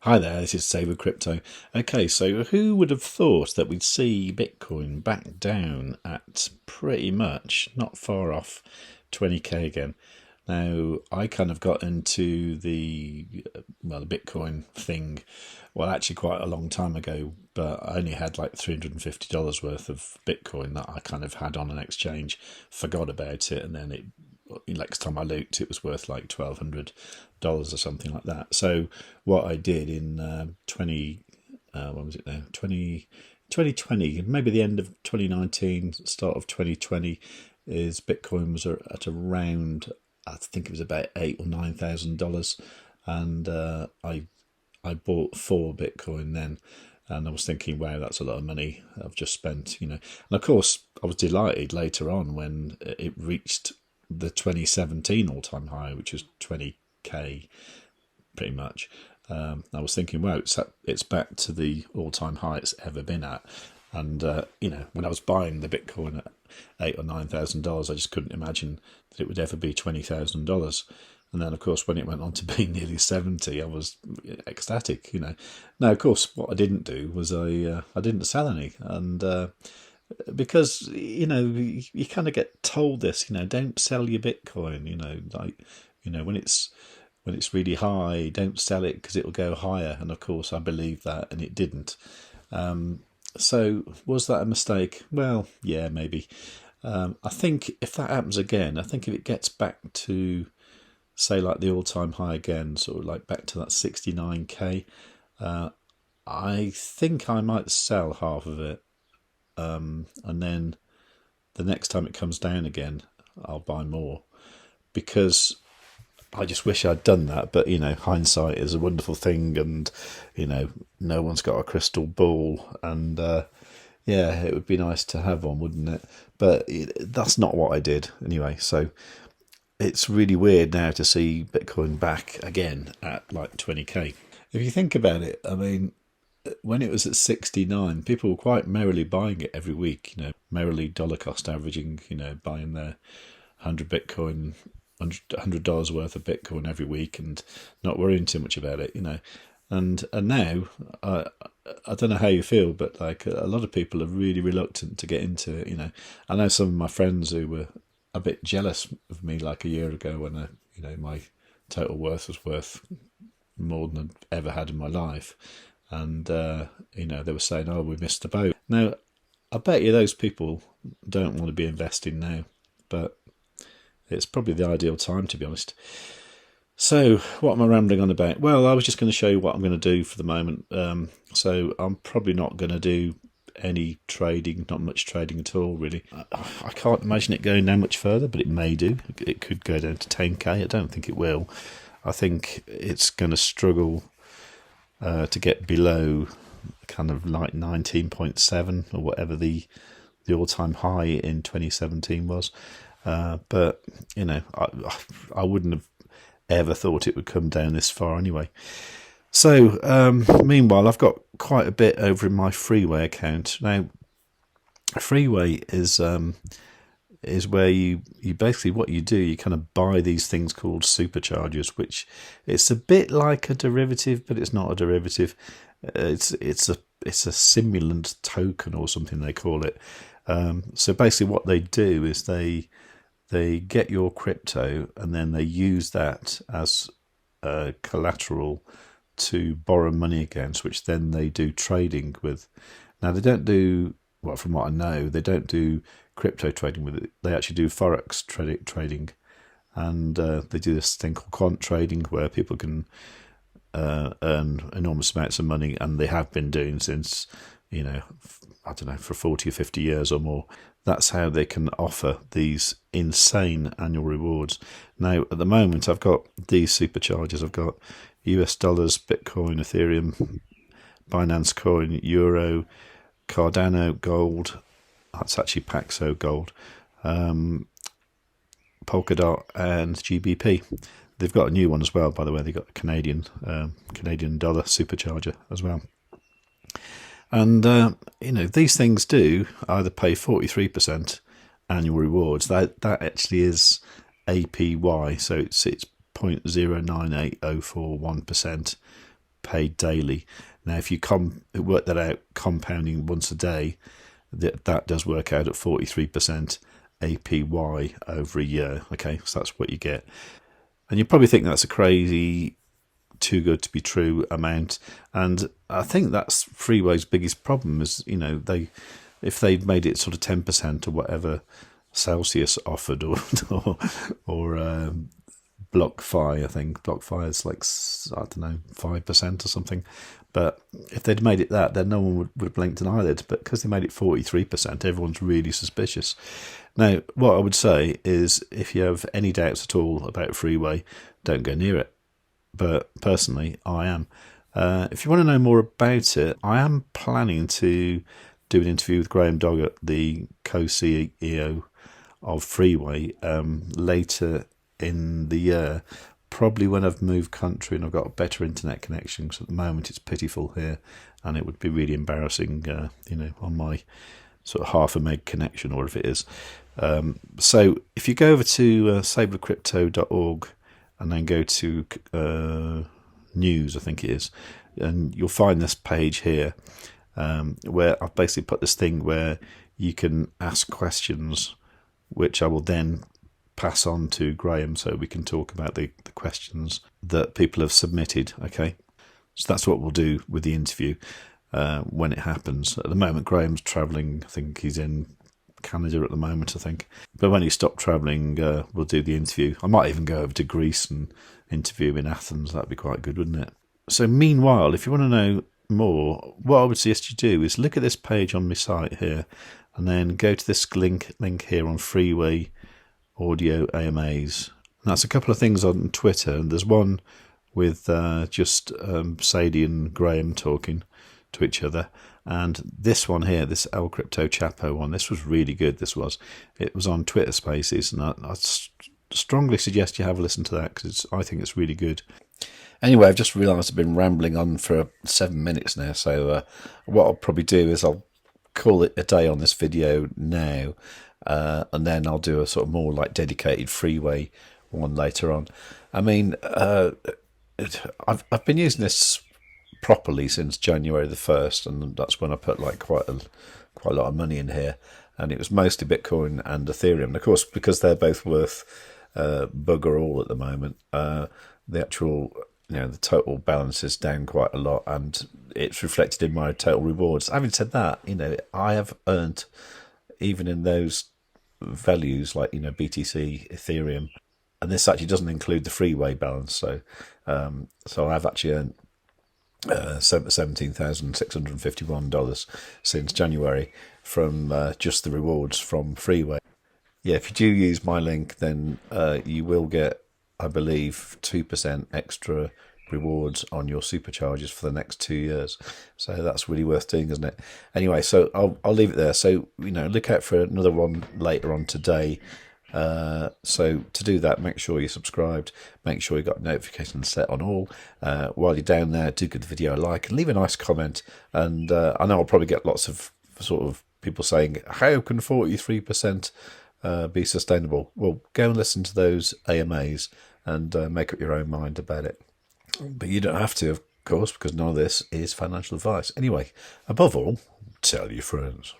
Hi there, this is Save with Crypto. Okay, so who would have thought that we'd see Bitcoin back down at pretty much not far off 20k again? Now, I kind of got into the Bitcoin thing, well, actually quite a long time ago, but I only had like $350 worth of Bitcoin that I kind of had on an exchange, forgot about it, and then next time I looked, it was worth like $1,200 or something like that. So what I did in when was it now? 2020, maybe the end of 2019, start of 2020, is Bitcoin was at around, I think it was about $8,000 or $9,000, and I bought 4 Bitcoin then. And I was thinking, wow, that's a lot of money I've just spent, And of course, I was delighted later on when it reached the 2017 all-time high, which was 20k, pretty much. I was thinking, wow, it's back to the all-time high it's ever been at. And when I was buying the Bitcoin at $8,000 or $9,000, I just couldn't imagine that it would ever be $20,000. And then, of course, when it went on to be nearly 70, I was ecstatic. Now, of course, what I didn't do was I didn't sell any, and because you kind of get told this, don't sell your Bitcoin, when it's really high, don't sell it because it'll go higher. And of course I believed that, and it didn't. So was that a mistake? Well, yeah, maybe. I think if that happens again, I think if it gets back to, say, like the all-time high again, sort of like back to that 69k, I think I might sell half of it. And then the next time it comes down again, I'll buy more, because I just wish I'd done that. But hindsight is a wonderful thing, and no one's got a crystal ball, and it would be nice to have one, wouldn't it? But that's not what I did anyway. So it's really weird now to see Bitcoin back again at like 20k. If you think about it, I mean, when it was at 69, people were quite merrily buying it every week, merrily dollar cost averaging, buying their 100 Bitcoin, $100 worth of Bitcoin every week and not worrying too much about it, And now, I don't know how you feel, but like a lot of people are really reluctant to get into it, I know some of my friends who were a bit jealous of me like a year ago when, my total worth was worth more than I'd ever had in my life. And, they were saying, oh, we missed the boat. Now, I bet you those people don't want to be investing now, but it's probably the ideal time, to be honest. So what am I rambling on about? Well, I was just going to show you what I'm going to do for the moment. So I'm probably not going to do any trading, not much trading at all, really. I can't imagine it going down much further, but it may do. It could go down to 10k. I don't think it will. I think it's going to struggle to get below kind of like 19.7 or whatever the all-time high in 2017 was. But I wouldn't have ever thought it would come down this far anyway. So meanwhile, I've got quite a bit over in my Freeway account. Now, Freeway is where you basically, what you do, you kind of buy these things called superchargers, which it's a bit like a derivative, but it's not a derivative. It's a simulant token or something they call it. So basically what they do is they get your crypto and then they use that as collateral to borrow money against, which then they do trading with. Now, they don't do, well, from what I know, they don't do crypto trading with it. They actually do forex trading, and they do this thing called quant trading where people can earn enormous amounts of money, and they have been doing since, I don't know, for 40 or 50 years or more. That's how they can offer these insane annual rewards. Now, at the moment, I've got these superchargers. I've got US dollars, Bitcoin, Ethereum, Binance Coin, Euro, Cardano Gold. That's actually Paxo Gold, Polkadot, and GBP. They've got a new one as well, by the way. They've got a Canadian dollar supercharger as well. And, these things do either pay 43% annual rewards. That actually is APY, so it's 0.098041% paid daily. Now, if you work that out, compounding once a day, that does work out at 43% APY over a year. Okay, so that's what you get. And you probably think that's a crazy, too good to be true amount. And I think that's Freeway's biggest problem is, if they'd made it sort of 10% or whatever Celsius offered, or BlockFi, I think BlockFi is like, I don't know, 5% or something. But if they'd made it that, then no one would have blinked an eyelid. But because they made it 43%, everyone's really suspicious. Now, what I would say is, if you have any doubts at all about Freeway, don't go near it. But personally, I am. If you want to know more about it, I am planning to do an interview with Graham Doggart, the Co-CEO of Freeway, later in the year, probably when I've moved country and I've got a better internet connection, because at the moment it's pitiful here, and it would be really embarrassing, on my sort of half a meg connection, or if it is. So if you go over to savewith.crypto.org and then go to news, I think it is, and you'll find this page here, where I've basically put this thing where you can ask questions, which I will then pass on to Graham so we can talk about the questions that people have submitted. Okay, so that's what we'll do with the interview when it happens. At the moment, Graham's travelling. I think he's in Canada at the moment, I think. But when he stopped travelling, we'll do the interview. I might even go over to Greece and interview in Athens. That'd be quite good, wouldn't it? So meanwhile, if you want to know more, what I would suggest you do is look at this page on my site here, and then go to this link here on Freeway Audio AMAs. And that's a couple of things on Twitter, and there's one with just Sadie and Graham talking to each other, and this one here, this El Crypto Chapo one, this was really good. It was on Twitter Spaces, and I strongly suggest you have a listen to that, because I think it's really good. Anyway, I've just realised I've been rambling on for 7 minutes now, so what I'll probably do is I'll call it a day on this video now, and then I'll do a sort of more like dedicated Freeway one later on. I mean, I've been using this properly since January the 1st, and that's when I put like quite a lot of money in here, and it was mostly Bitcoin and Ethereum. And of course, because they're both worth bugger all at the moment, the actual the total balance is down quite a lot, and it's reflected in my total rewards. Having said that, I have earned, even in those values like BTC, Ethereum, and this actually doesn't include the Freeway balance. So I've actually earned $17,651 since January from just the rewards from Freeway. Yeah, if you do use my link, then you will get, I believe, 2% extra rewards on your supercharges for the next 2 years. So that's really worth doing, isn't it? Anyway, so I'll leave it there. So look out for another one later on today. So to do that, make sure you're subscribed, make sure you've got notifications set on all. While you're down there, do give the video a like and leave a nice comment. And I know I'll probably get lots of sort of people saying, how can 43% be sustainable? Well, go and listen to those AMAs and make up your own mind about it. But you don't have to, of course, because none of this is financial advice. Anyway, above all, tell your friends.